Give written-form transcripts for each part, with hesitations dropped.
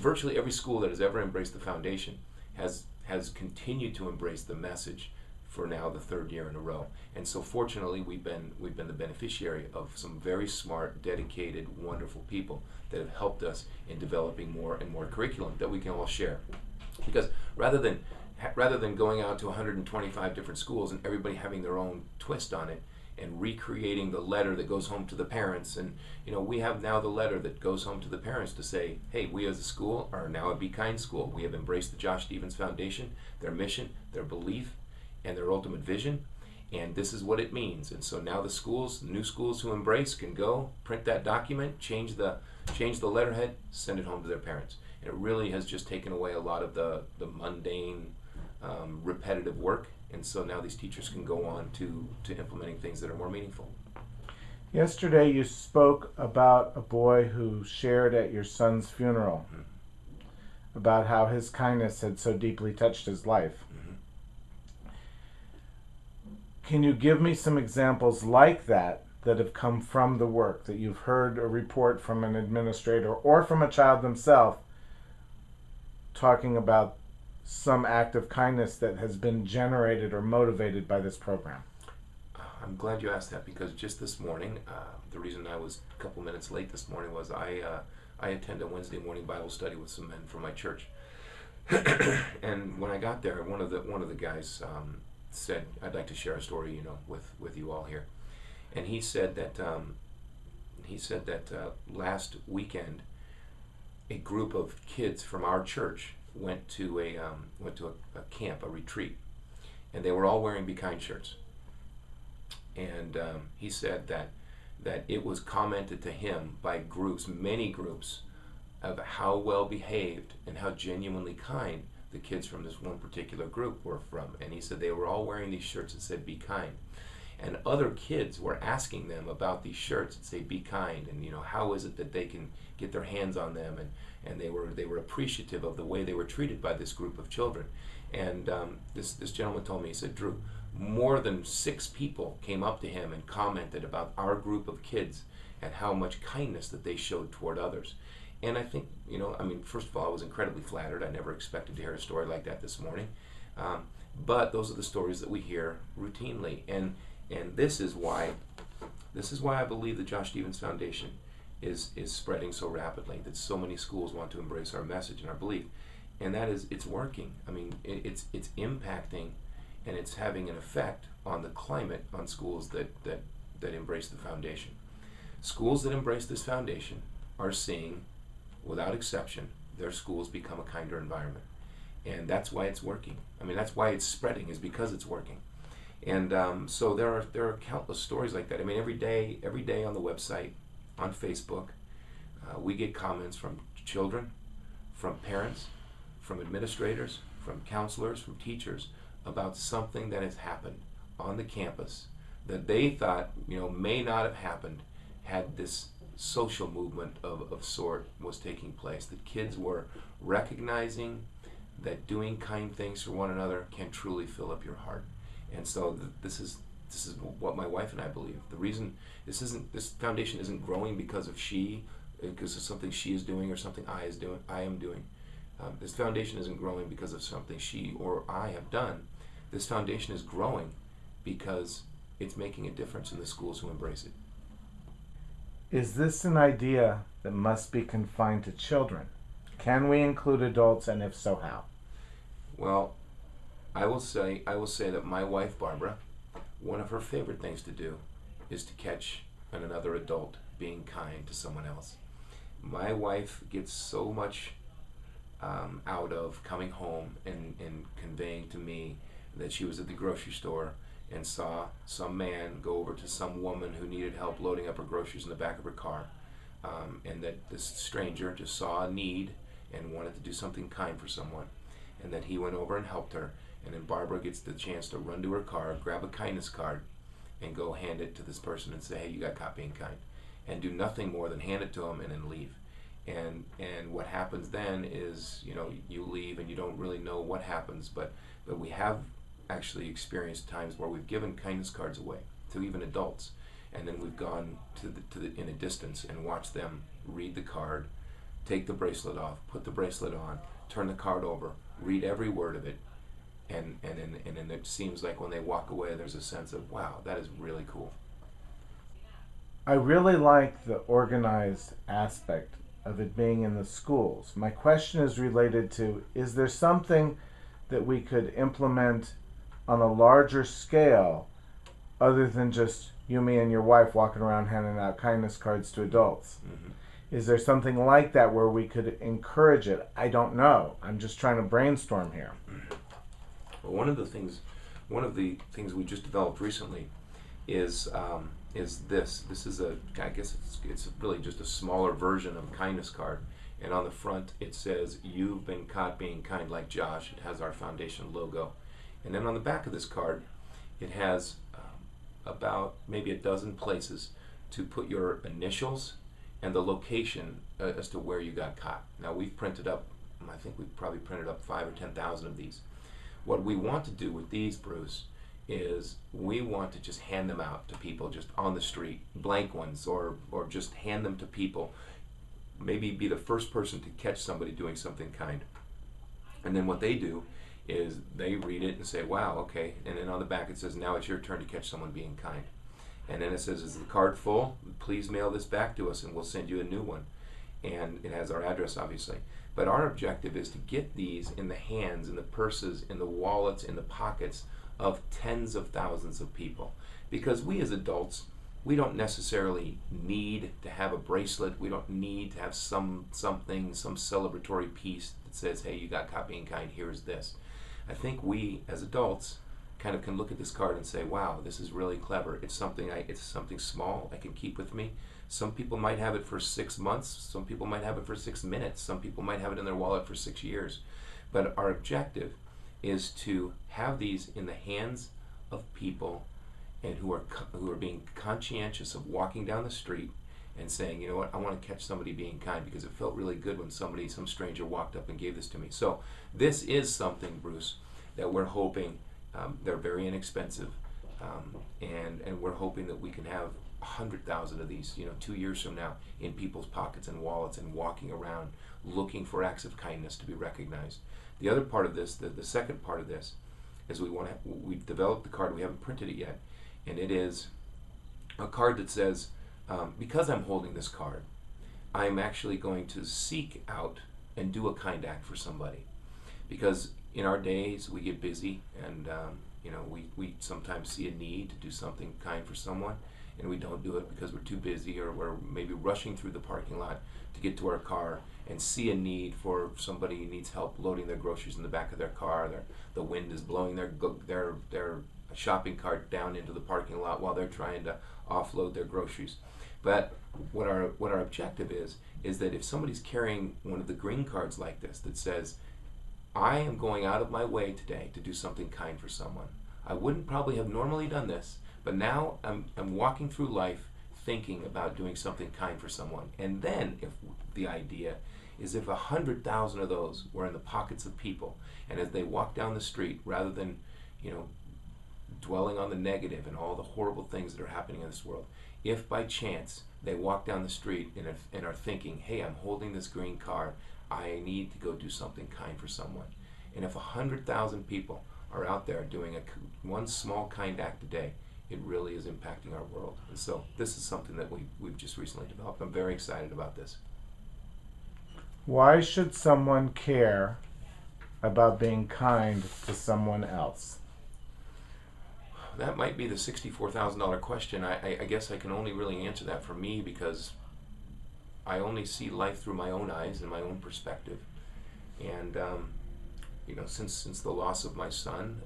virtually every school that has ever embraced the foundation has continued to embrace the message for now the third year in a row. And so fortunately we've been the beneficiary of some very smart, dedicated, wonderful people that have helped us in developing more and more curriculum that we can all share. Because rather than going out to 125 different schools and everybody having their own twist on it and recreating the letter that goes home to the parents, and we have now the letter that goes home to the parents to say, hey, we as a school are now a Be Kind school. We have embraced the Josh Stevens Foundation, their mission, their belief, and their ultimate vision, and this is what it means. And so now the new schools who embrace can go print that document, change the letterhead, send it home to their parents. And it really has just taken away a lot of the mundane, repetitive work, and so now these teachers can go on to implementing things that are more meaningful. Yesterday you spoke about a boy who shared at your son's funeral, about how his kindness had so deeply touched his life. Can you give me some examples like that have come from the work, that you've heard a report from an administrator or from a child themselves talking about some act of kindness that has been generated or motivated by this program? I'm glad you asked that, because just this morning, the reason I was a couple minutes late this morning was I attend a Wednesday morning Bible study with some men from my church. And when I got there, one of the guys said, I'd like to share a story, with you all here. And he said that last weekend, a group of kids from our church went to a camp, a retreat, and they were all wearing Be Kind shirts. And he said that it was commented to him by groups, many groups, of how well behaved and how genuinely kind the kids from this one particular group were from. And he said they were all wearing these shirts that said Be Kind. And other kids were asking them about these shirts that say Be Kind, and how is it that they can get their hands on them, and they were appreciative of the way they were treated by this group of children. And this gentleman told me, he said, Drew, more than 6 people came up to him and commented about our group of kids and how much kindness that they showed toward others. And I think, first of all, I was incredibly flattered. I never expected to hear a story like that this morning. But those are the stories that we hear routinely. And this is why I believe the Josh Stevens Foundation is spreading so rapidly, that so many schools want to embrace our message and our belief. And that is, it's working. It's impacting, and it's having an effect on the climate on schools that embrace the foundation. Schools that embrace this foundation are seeing, without exception, their schools become a kinder environment. And that's why it's working. That's why it's spreading, is because it's working. And so there are countless stories like that. Every day on the website, on Facebook, we get comments from children, from parents, from administrators, from counselors, from teachers, about something that has happened on the campus that they thought may not have happened had this social movement of sort was taking place. That kids were recognizing that doing kind things for one another can truly fill up your heart. And so this is what my wife and I believe. The reason this foundation isn't growing because of something she is doing or something I am doing. This foundation isn't growing because of something she or I have done. This foundation is growing because it's making a difference in the schools who embrace it. Is this an idea that must be confined to children? Can we include adults, and if so, how? Well, I will say that my wife, Barbara, one of her favorite things to do is to catch another adult being kind to someone else. My wife gets so much out of coming home and conveying to me that she was at the grocery store and saw some man go over to some woman who needed help loading up her groceries in the back of her car, and that this stranger just saw a need and wanted to do something kind for someone, and that he went over and helped her. And then Barbara gets the chance to run to her car, grab a kindness card, and go hand it to this person and say, hey, you got caught being kind. And do nothing more than hand it to him and then leave. And what happens then is, you leave and you don't really know what happens, but we have actually experienced times where we've given kindness cards away to even adults, and then we've gone in a distance and watched them read the card, take the bracelet off, put the bracelet on, turn the card over, read every word of it, and then it seems like when they walk away, there's a sense of, wow, that is really cool. I really like the organized aspect of it being in the schools. My question is related to, is there something that we could implement on a larger scale other than just you, me, and your wife walking around handing out kindness cards to adults? Mm-hmm. Is there something like that where we could encourage it? I don't know. I'm just trying to brainstorm here. Well, one of the things we just developed recently is this. This is I guess it's really just a smaller version of a kindness card. And on the front it says, "You've been caught being kind like Josh." It has our foundation logo. And then on the back of this card, it has about maybe a dozen places to put your initials and the location as to where you got caught. Now we've printed up, I think we've probably printed up 5,000 or 10,000 of these. What we want to do with these, Bruce, is we want to just hand them out to people just on the street, blank ones, or just hand them to people. Maybe be the first person to catch somebody doing something kind. And then what they do is they read it and say, wow, okay. And then on the back it says, now it's your turn to catch someone being kind. And then it says, is the card full? Please mail this back to us and we'll send you a new one. And it has our address, obviously. But our objective is to get these in the hands, in the purses, in the wallets, in the pockets of tens of thousands of people. Because we as adults, we don't necessarily need to have a bracelet. We don't need to have some celebratory piece that says, hey, you got caught being kind, here's this. I think we as adults kind of can look at this card and say, wow, this is really clever. It's something small I can keep with me. Some people might have it for 6 months. Some people might have it for 6 minutes. Some people might have it in their wallet for 6 years. But our objective is to have these in the hands of people and who are being conscientious of walking down the street and saying, you know what, I want to catch somebody being kind because it felt really good when some stranger walked up and gave this to me. So this is something, Bruce, that we're hoping, they're very inexpensive, and we're hoping that we can have 100,000 of these, 2 years from now, in people's pockets and wallets and walking around looking for acts of kindness to be recognized. The other part of this, the second part of this, is we've developed the card. We haven't printed it yet, and it is a card that says, because I'm holding this card, I'm actually going to seek out and do a kind act for somebody. Because in our days we get busy, and we sometimes see a need to do something kind for someone, and we don't do it because we're too busy, or we're maybe rushing through the parking lot to get to our car and see a need for somebody who needs help loading their groceries in the back of their car. The wind is blowing their shopping cart down into the parking lot while they're trying to offload their groceries. But what our objective is that if somebody's carrying one of the green cards like this that says, I am going out of my way today to do something kind for someone. I wouldn't probably have normally done this, but now I'm walking through life thinking about doing something kind for someone. And then if the idea is if 100,000 of those were in the pockets of people, and as they walk down the street, rather than dwelling on the negative and all the horrible things that are happening in this world, if by chance they walk down the street and are thinking, hey, I'm holding this green card, I need to go do something kind for someone. And if 100,000 people are out there doing one small kind act a day, it really is impacting our world. And so this is something that we've just recently developed. I'm very excited about this. Why should someone care about being kind to someone else? That might be the $64,000 question. I guess I can only really answer that for me because I only see life through my own eyes and my own perspective. And since the loss of my son,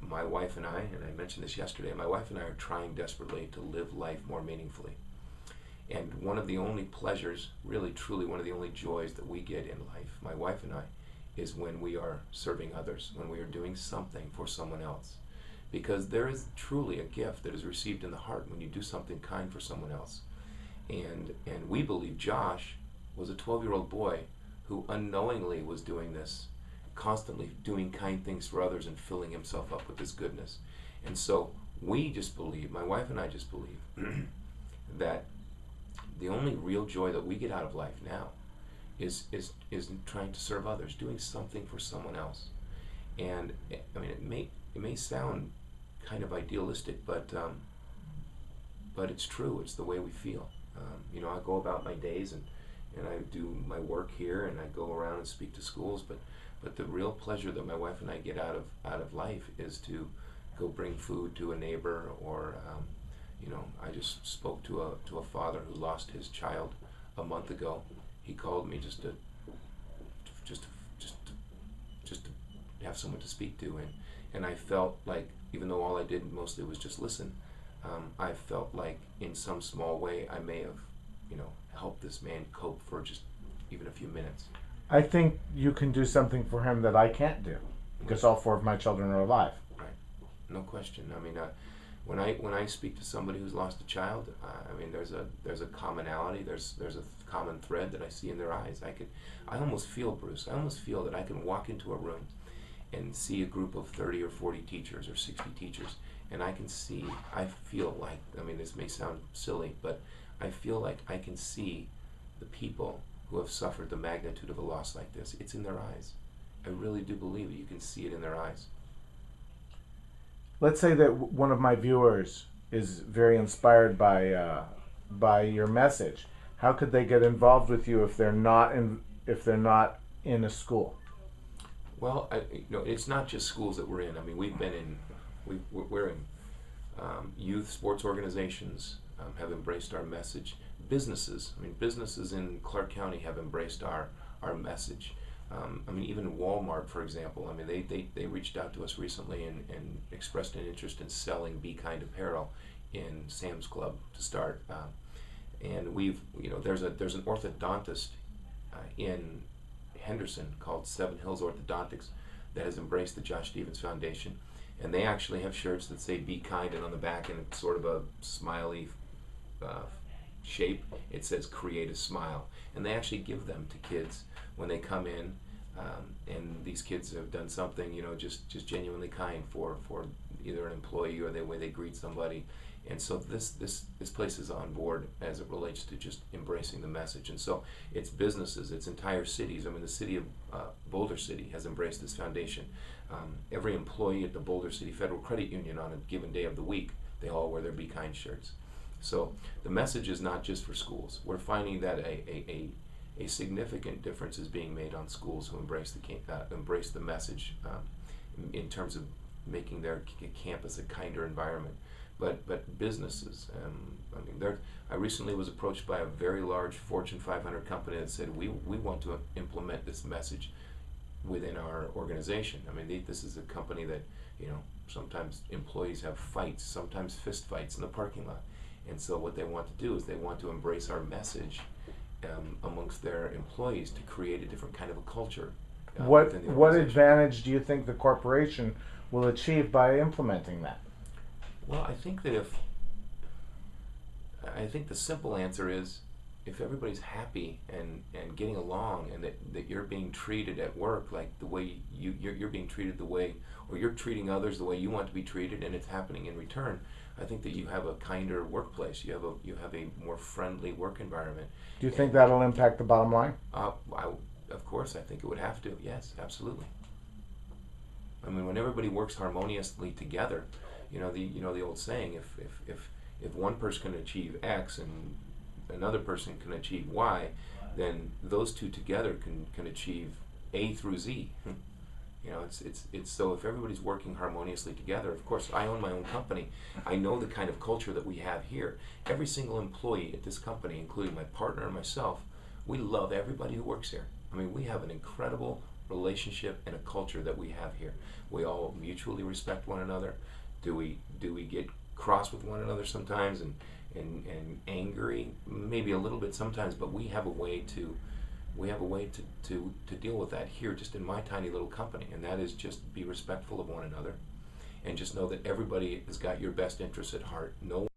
my wife and I mentioned this yesterday, my wife and I are trying desperately to live life more meaningfully. And one of the only pleasures, really truly one of the only joys that we get in life, my wife and I, is when we are serving others, when we are doing something for someone else. Because there is truly a gift that is received in the heart when you do something kind for someone else. And we believe Josh was a 12-year-old boy who unknowingly was doing this, constantly doing kind things for others and filling himself up with this goodness. And so we just believe, my wife and I just believe, that the only real joy that we get out of life now is trying to serve others, doing something for someone else. And I mean, it may sound kind of idealistic, but it's true. It's the way we feel. I go about my days and I do my work here and I go around and speak to schools, but the real pleasure that my wife and I get out of life is to go bring food to a neighbor, or I just spoke to a father who lost his child a month ago. He called me just to have someone to speak to, and I felt like, even though all I did mostly was just listen, I felt like in some small way I may have helped this man cope for just even a few minutes. I think you can do something for him that I can't do, because all 4 of my children are alive. Right, no question. I mean, when I speak to somebody who's lost a child, I mean, there's a commonality. There's a common thread that I see in their eyes. I almost feel, Bruce. I almost feel that I can walk into a room and see a group of 30 or 40 teachers or 60 teachers, and I feel like, I mean, this may sound silly, but I feel like I can see the people who have suffered the magnitude of a loss like this. It's in their eyes. I really do believe it. You can see it in their eyes. Let's say that one of my viewers is very inspired by your message. How could they get involved with you if they're not in a school? Well, it's not just schools that we're in. I mean, we're in youth sports organizations have embraced our message. Businesses in Clark County have embraced our message. I mean, even Walmart, for example. I mean, they reached out to us recently and expressed an interest in selling Be Kind apparel in Sam's Club to start. And there's an orthodontist in Henderson called Seven Hills Orthodontics that has embraced the Josh Stevens Foundation, and they actually have shirts that say "Be Kind," and on the back, in sort of a smiley shape, it says "Create a Smile," and they actually give them to kids when they come in, and these kids have done something, just genuinely kind for either an employee or the way they greet somebody. And so this place is on board as it relates to just embracing the message. And so it's businesses, it's entire cities. I mean, the city of Boulder City has embraced this foundation. Every employee at the Boulder City Federal Credit Union on a given day of the week, they all wear their Be Kind shirts. So the message is not just for schools. We're finding that a significant difference is being made on schools who embrace the message in terms of making their campus a kinder environment. But businesses, I recently was approached by a very large Fortune 500 company that said, we want to implement this message within our organization. I mean, this is a company that, sometimes employees have fights, sometimes fist fights in the parking lot. And so what they want to do is they want to embrace our message amongst their employees to create a different kind of a culture. Within the What organization. advantage do you think the corporation will achieve by implementing that? Well, I think the simple answer is, if everybody's happy and getting along, and that you're being treated at work like the way you're being treated, the way, or you're treating others the way you want to be treated, and it's happening in return, I think that you have a kinder workplace. You have a more friendly work environment. Do you think that'll impact the bottom line? Of course, I think it would have to. Yes, absolutely. I mean, when everybody works harmoniously together, the old saying, if one person can achieve X and another person can achieve Y, then those two together can achieve A through Z. It's so if everybody's working harmoniously together. Of course, I own my own company. I know the kind of culture that we have here. Every single employee at this company, including my partner and myself, we love everybody who works here. I mean, we have an incredible relationship and a culture that we have here. We all mutually respect one another. Do we get cross with one another sometimes and angry? Maybe a little bit sometimes, but we have a way to deal with that here, just in my tiny little company, and that is just be respectful of one another and just know that everybody has got your best interests at heart. No